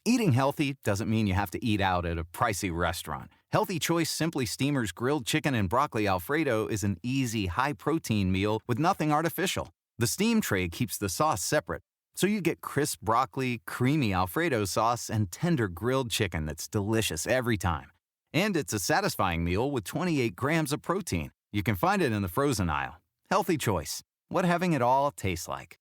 Eating healthy doesn't mean you have to eat out at a pricey restaurant. Healthy Choice Simply Steamer's grilled chicken and broccoli Alfredo is an easy, high-protein meal with nothing artificial. The steam tray keeps the sauce separate, so you get crisp broccoli, creamy Alfredo sauce, and tender grilled chicken that's delicious every time. And it's a satisfying meal with 28 grams of protein. You can find it in the frozen aisle. Healthy Choice. What having it all tastes like.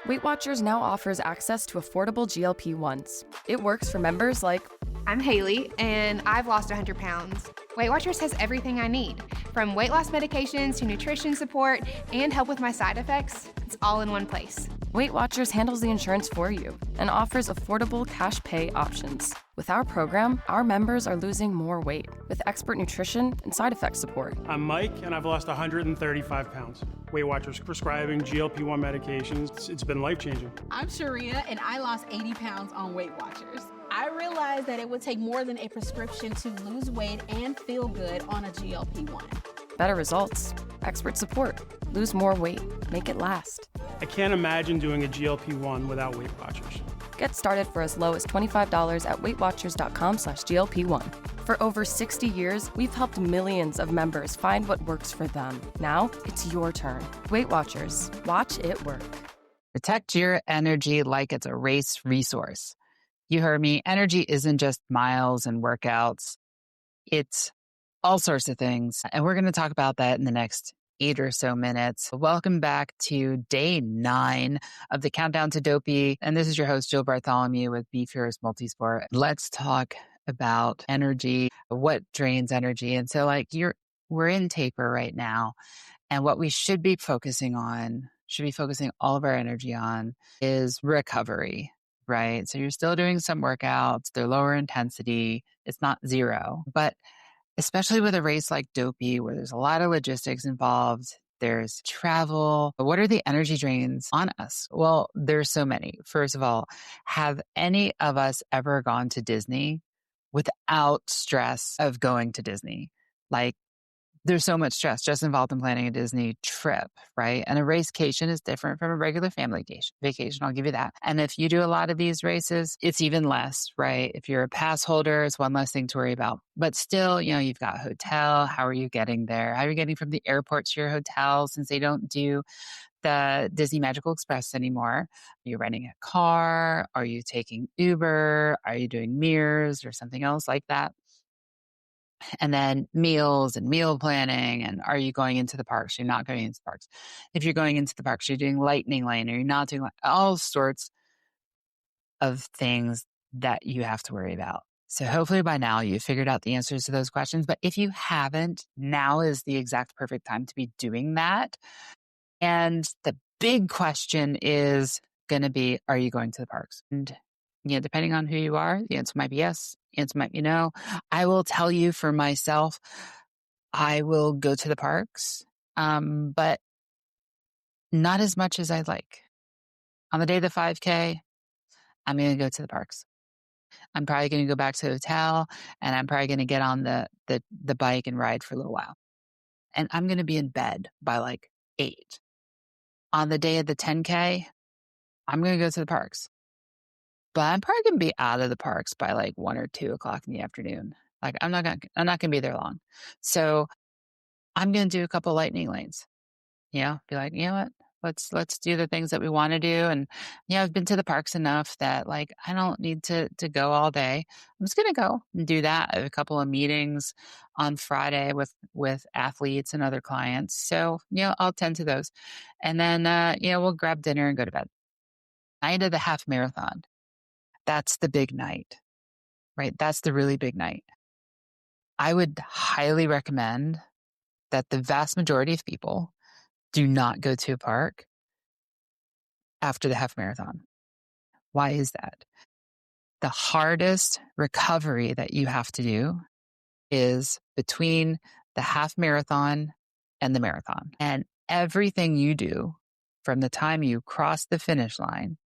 Weight Watchers now offers access to affordable GLP-1s. It works for members like... I'm Haley, and I've lost 100 pounds. Weight Watchers has everything I need, from weight loss medications to nutrition support and help with my side effects. It's all in one place. Weight Watchers handles the insurance for you and offers affordable cash pay options. With our program, our members are losing more weight with expert nutrition and side effect support. I'm Mike, and I've lost 135 pounds. Weight Watchers prescribing GLP-1 medications. It's been life-changing. I'm Sharia, and I lost 80 pounds on Weight Watchers. I realized that it would take more than a prescription to lose weight and feel good on a GLP-1. Better results, expert support, lose more weight, make it last. I can't imagine doing a GLP-1 without Weight Watchers. Get started for as low as $25 at weightwatchers.com/GLP-1. For over 60 years, we've helped millions of members find what works for them. Now, it's your turn. Weight Watchers. Watch it work. Protect your energy like it's a race resource. You heard me. Energy isn't just miles and workouts. It's all sorts of things. And we're going to talk about that in the next 8 or so minutes. Welcome back to day 9 of the Countdown to Dopey. And this is your host, Jill Bartholomew with Be Fierce Multisport. Let's talk about energy, what drains energy. And so we're in taper right now. And what we should be focusing all of our energy on is recovery, right? So you're still doing some workouts. They're lower intensity. It's not zero, but especially with a race like Dopey, where there's a lot of logistics involved, there's travel. What are the energy drains on us? Well, there's so many. First of all, have any of us ever gone to Disney without stress of going to Disney? There's so much stress just involved in planning a Disney trip, right? And a racecation is different from a regular family vacation. I'll give you that. And if you do a lot of these races, it's even less, right? If you're a pass holder, it's one less thing to worry about. But still, you've got hotel. How are you getting there? How are you getting from the airport to your hotel since they don't do the Disney Magical Express anymore? Are you renting a car? Are you taking Uber? Are you doing Mears or something else like that? And then meals and meal planning. And are you going into the parks? You're not going into the parks. If you're going into the parks, you're doing lightning lane or you're not doing all sorts of things that you have to worry about. So hopefully by now you've figured out the answers to those questions. But if you haven't, now is the exact perfect time to be doing that. And the big question is going to be, are you going to the parks? And depending on who you are, the answer might be yes, the answer might be no. I will tell you for myself, I will go to the parks, but not as much as I'd like. On the day of the 5K, I'm going to go to the parks. I'm probably going to go back to the hotel, and I'm probably going to get on the bike and ride for a little while. And I'm going to be in bed by 8. On the day of the 10K, I'm going to go to the parks. But I'm probably going to be out of the parks by 1 or 2 o'clock in the afternoon. I'm not going to be there long. So I'm going to do a couple lightning lanes. Be like, you know what? Let's do the things that we want to do. And I've been to the parks enough that I don't need to go all day. I'm just going to go and do that. I have a couple of meetings on Friday with athletes and other clients. So, I'll tend to those. And then, we'll grab dinner and go to bed. Night of the half marathon. That's the big night, right? That's the really big night. I would highly recommend that the vast majority of people do not go to a park after the half marathon. Why is that? The hardest recovery that you have to do is between the half marathon and the marathon. And everything you do from the time you cross the finish line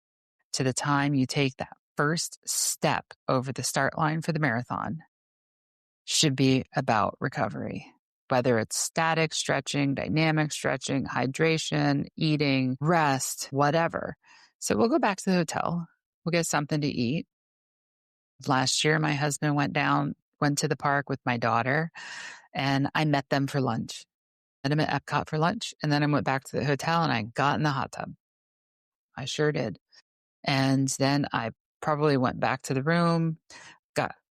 to the time you take that first step over the start line for the marathon should be about recovery, whether it's static stretching, dynamic stretching, hydration, eating, rest, whatever. So we'll go back to the hotel. We'll get something to eat. Last year, my husband went to the park with my daughter, and I met them for lunch. Met him at Epcot for lunch, and then I went back to the hotel and I got in the hot tub. I sure did. And then I probably went back to the room,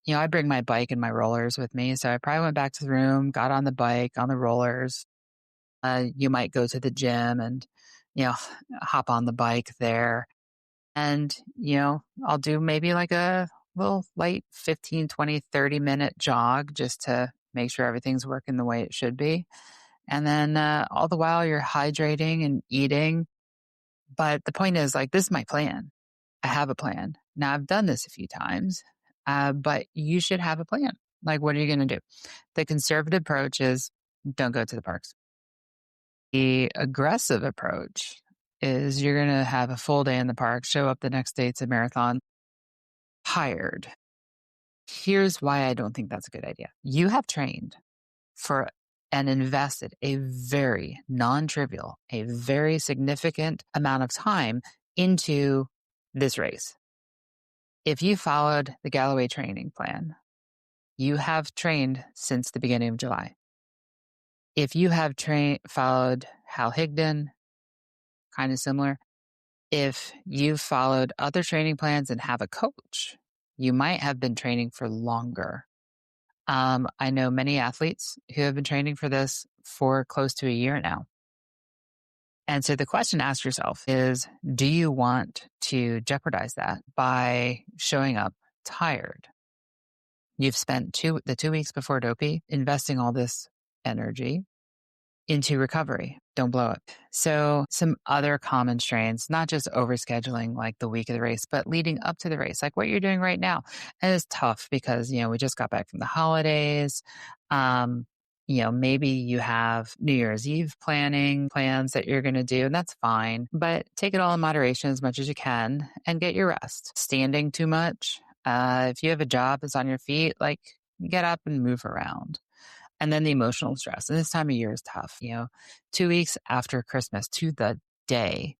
I bring my bike and my rollers with me. So I probably went back to the room, got on the bike, on the rollers. You might go to the gym and, hop on the bike there. And, I'll do maybe like a little light 15, 20, 30-minute jog just to make sure everything's working the way it should be. And then all the while you're hydrating and eating. But the point is, like, this is my plan. I have a plan. Now, I've done this a few times, but you should have a plan. Like, what are you going to do? The conservative approach is don't go to the parks. The aggressive approach is you're going to have a full day in the park, show up the next day to marathon, tired. Here's why I don't think that's a good idea. You have trained for and invested a very non-trivial, a very significant amount of time into this race. If you followed the Galloway training plan, you have trained since the beginning of July. If you have followed Hal Higdon, kind of similar. If you've followed other training plans and have a coach, you might have been training for longer. I know many athletes who have been training for this for close to a year now. And so the question to ask yourself is, do you want to jeopardize that by showing up tired? You've spent the 2 weeks before Dopey investing all this energy into recovery. Don't blow it. So some other common strains, not just overscheduling like the week of the race, but leading up to the race, like what you're doing right now. And it's tough because, we just got back from the holidays. Maybe you have New Year's Eve plans that you're going to do, and that's fine. But take it all in moderation as much as you can and get your rest. Standing too much. If you have a job that's on your feet, like get up and move around. And then the emotional stress. And this time of year is tough. 2 weeks after Christmas to the day,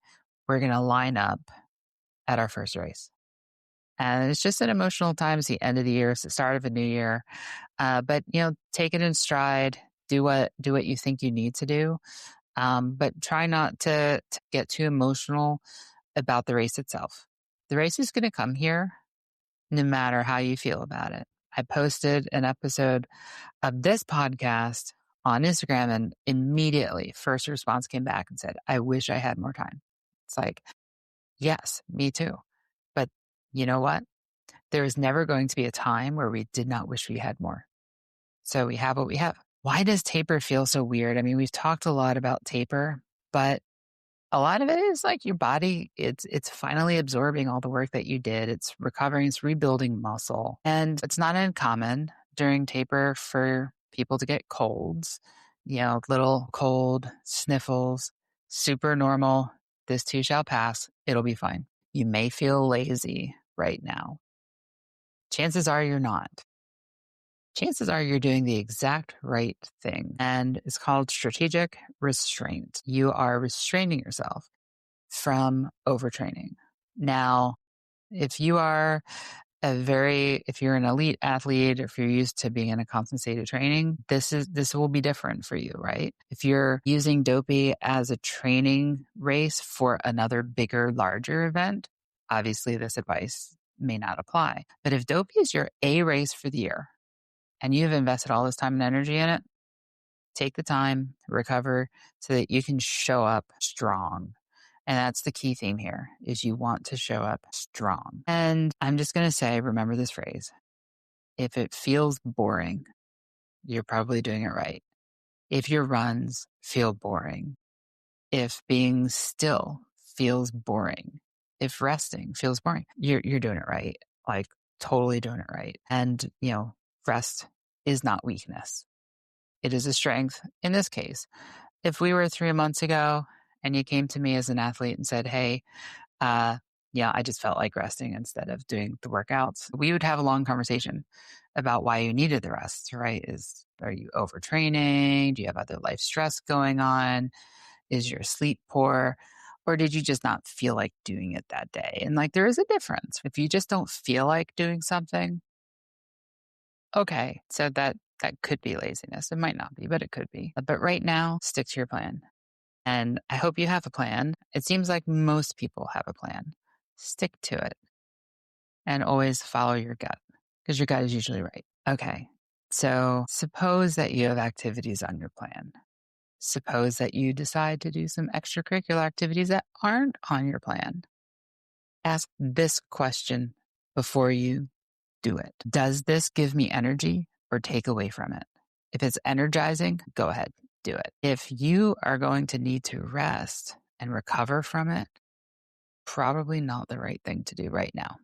we're going to line up at our first race. And it's just an emotional time. It's the end of the year. It's the start of a new year. But, take it in stride. Do what you think you need to do. But try not to get too emotional about the race itself. The race is going to come here no matter how you feel about it. I posted an episode of this podcast on Instagram, and immediately first response came back and said, I wish I had more time. It's like, yes, me too. But you know what? There is never going to be a time where we did not wish we had more. So we have what we have. Why does taper feel so weird? I mean, we've talked a lot about taper, but a lot of it is like your body, it's finally absorbing all the work that you did. It's recovering, it's rebuilding muscle. And it's not uncommon during taper for people to get colds, little cold, sniffles, super normal. This too shall pass. It'll be fine. You may feel lazy right now. Chances are you're not. Chances are you're doing the exact right thing. And it's called strategic restraint. You are restraining yourself from overtraining. Now, if you are if you're an elite athlete, if you're used to being in a constant state of training, this will be different for you, right? If you're using Dopey as a training race for another bigger, larger event, obviously this advice may not apply. But if Dopey is your A race for the year, and you've invested all this time and energy in it, take the time, recover so that you can show up strong. And that's the key theme here, is you want to show up strong. And I'm just going to say, remember this phrase. If it feels boring, you're probably doing it right. If your runs feel boring, if being still feels boring, if resting feels boring, you're doing it right. Like totally doing it right. And, rest is not weakness. It is a strength. In this case, if we were 3 months ago and you came to me as an athlete and said, hey, I just felt like resting instead of doing the workouts, we would have a long conversation about why you needed the rest, right? Are you overtraining? Do you have other life stress going on? Is your sleep poor? Or did you just not feel like doing it that day? And like, there is a difference. If you just don't feel like doing something, okay, so that could be laziness. It might not be, but it could be. But right now, stick to your plan. And I hope you have a plan. It seems like most people have a plan. Stick to it and always follow your gut because your gut is usually right. Okay, so suppose that you have activities on your plan. Suppose that you decide to do some extracurricular activities that aren't on your plan. Ask this question before you do it. Does this give me energy or take away from it? If it's energizing, go ahead, do it. If you are going to need to rest and recover from it, probably not the right thing to do right now.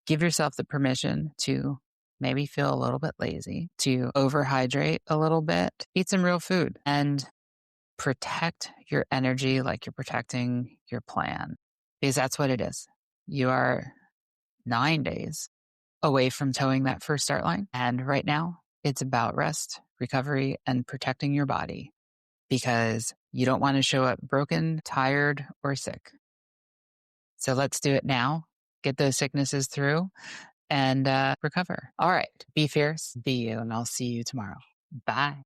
Give yourself the permission to maybe feel a little bit lazy, to overhydrate a little bit, eat some real food, and protect your energy like you're protecting your plan. Because that's what it is. You are 9 days away from towing that first start line. And right now, it's about rest, recovery, and protecting your body because you don't want to show up broken, tired, or sick. So let's do it now. Get those sicknesses through and recover. All right. Be fierce, be you, and I'll see you tomorrow. Bye.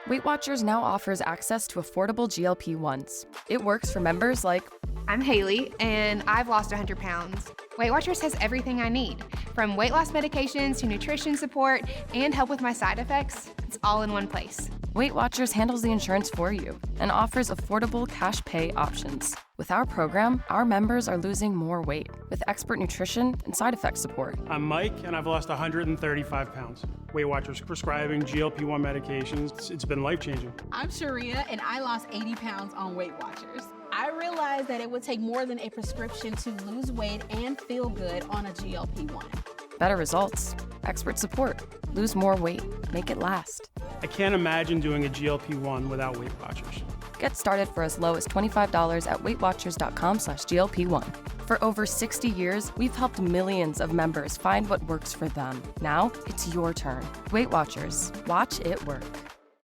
Weight Watchers now offers access to affordable GLP-1s. It works for members like I'm Haley, and I've lost 100 pounds. Weight Watchers has everything I need, from weight loss medications to nutrition support and help with my side effects. It's all in one place. Weight Watchers handles the insurance for you and offers affordable cash pay options. With our program, our members are losing more weight with expert nutrition and side effect support. I'm Mike, and I've lost 135 pounds. Weight Watchers prescribing GLP-1 medications. It's been life-changing. I'm Sharia, and I lost 80 pounds on Weight Watchers. I realized that it would take more than a prescription to lose weight and feel good on a GLP-1. Better results, expert support, lose more weight, make it last. I can't imagine doing a GLP-1 without Weight Watchers. Get started for as low as $25 at weightwatchers.com/GLP-1. For over 60 years, we've helped millions of members find what works for them. Now, it's your turn. Weight Watchers. Watch it work.